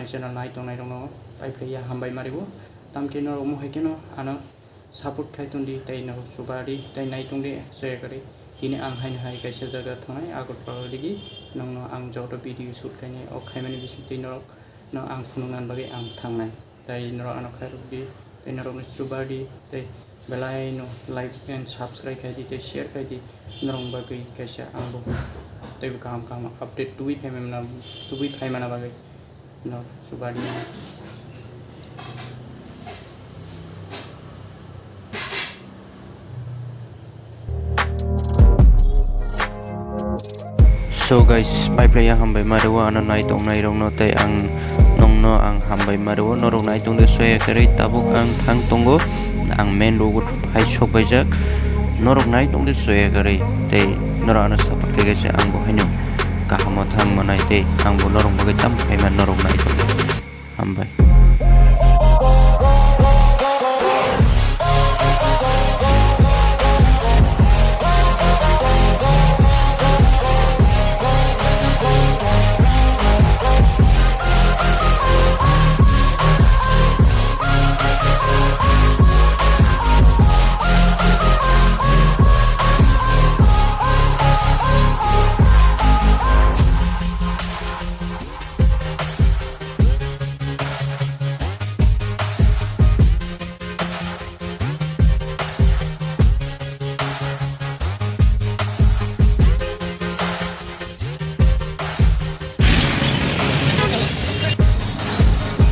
channel nai tong no pai playa hambai maribo tamke no mo heke no ano support khai tong di tai no subari tai nai tong di joy kari kini ang hai kaisa jaga thangai Agartala ligi nong no ang joto video shoot kani o khaimani bisu tin no ang phunungan bagi ang thangnai tai no ano khai di tai no subari tai belai no like and subscribe khai di tai share khai di norong bagi kaisa ang bo tai kam update tu wi mana bagi no subari So guys, pai playa hambai maruwa ano nai tong nai rong no tai ang nong no ang hambai maruwa norong nai tong de soya kare tabuk ang thang tongo ang main road hai sok bajak norong nai tong de soya kare tai norong ano sapat ke ge ang bo haino kahamo thang manai tai ang bo norong bagai tam kai man norong nai tong hambai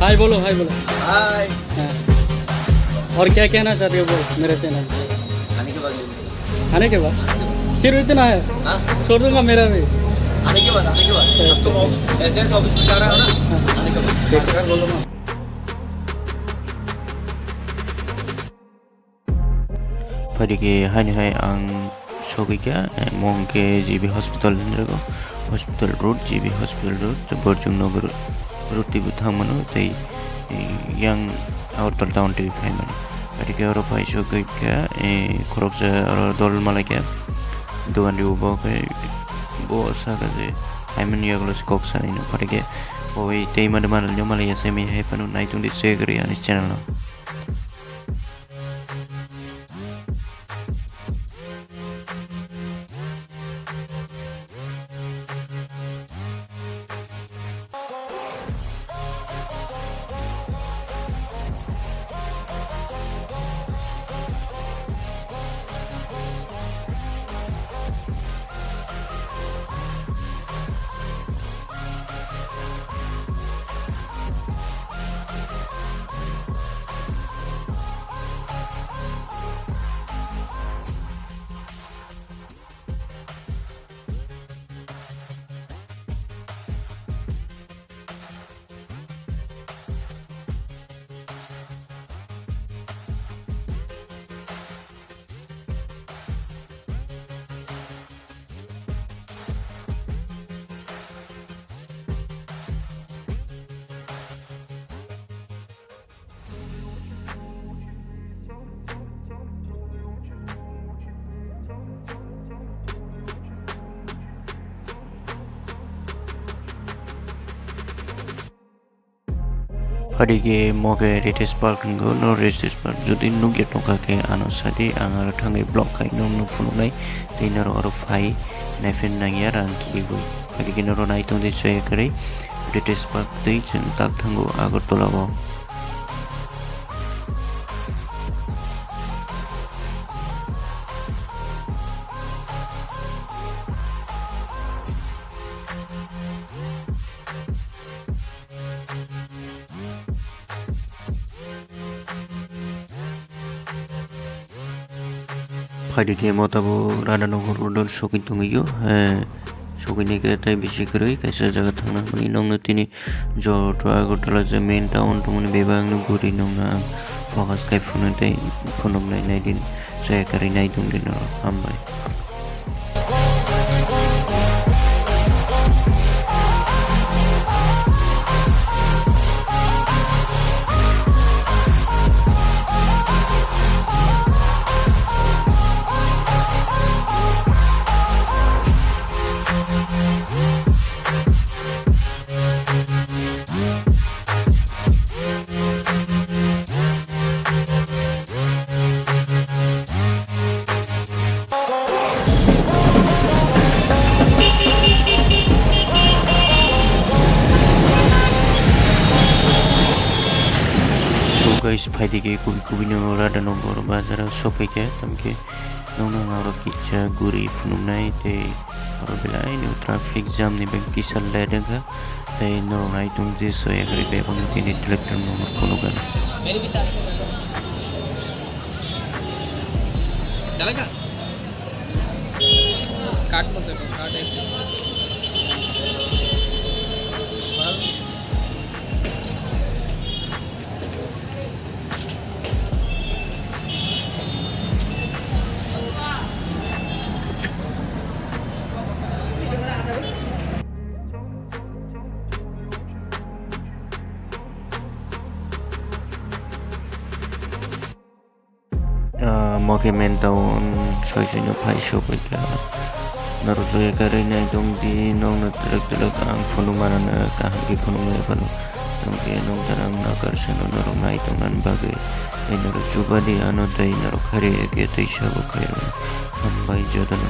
हाय बोलो हाय और क्या कहना चाहते हो बोल मेरे चैनल आने के बाद सिर्फ इतना है छोड़ दूंगा मेरा भी आने के बाद अब तो ऐसे ऑफिस में जा रहा हो ना आने के बाद बोलो ना Padike hai ang sogika MUNG ke GB hospital nirego hospital road GB hospital road Borjung Nogur Ruti Buthamano tai yang Agartala town TV family Padike oro pai sogika koroksa oro dol malaka dogan di ubo ke bo saga je Aiman yaglos koksa ino Padike oi tei madaman nyo malaya semi hai panu naitung di segri anis channel no Padike moge retis park ngo no retis park jodi nuge toka ke ano sadi angar thangai block kai no nu phunai teinaro oro phai nefen nangya rangki goi padike no nai tong de chai kare retis park dei chen tak thango Agartala bo Padike motabo rada nongor udon sokin tungiyo sokini ke tai bisi keroi kaisa jaga thangna mani nongna tini jo to Agartala je main town to mani bebang no guri nongna focus kai phone tai phone nai din saya kari nai dung din ambai guys phaidi ke kubi no rada no bor bazar sokai ke tamke nona ngaro kicha guri phunumnai te aro belai ni traffic jam ni bank kisal ledanga te no nai tung je so egri be on ni director no konugan मेरे भी साथ में डालेगा काट मत दो काट ऐसे moke mentau soisino phai sokai ka narujoe kare nai dong di nong na telek ang phunumana na ka hagi phunumai palo tamke nong tarang na karsano norong nai tong nan bagai enoro chubadi ano dai naro khare ke taisha bo khairo hambai jodan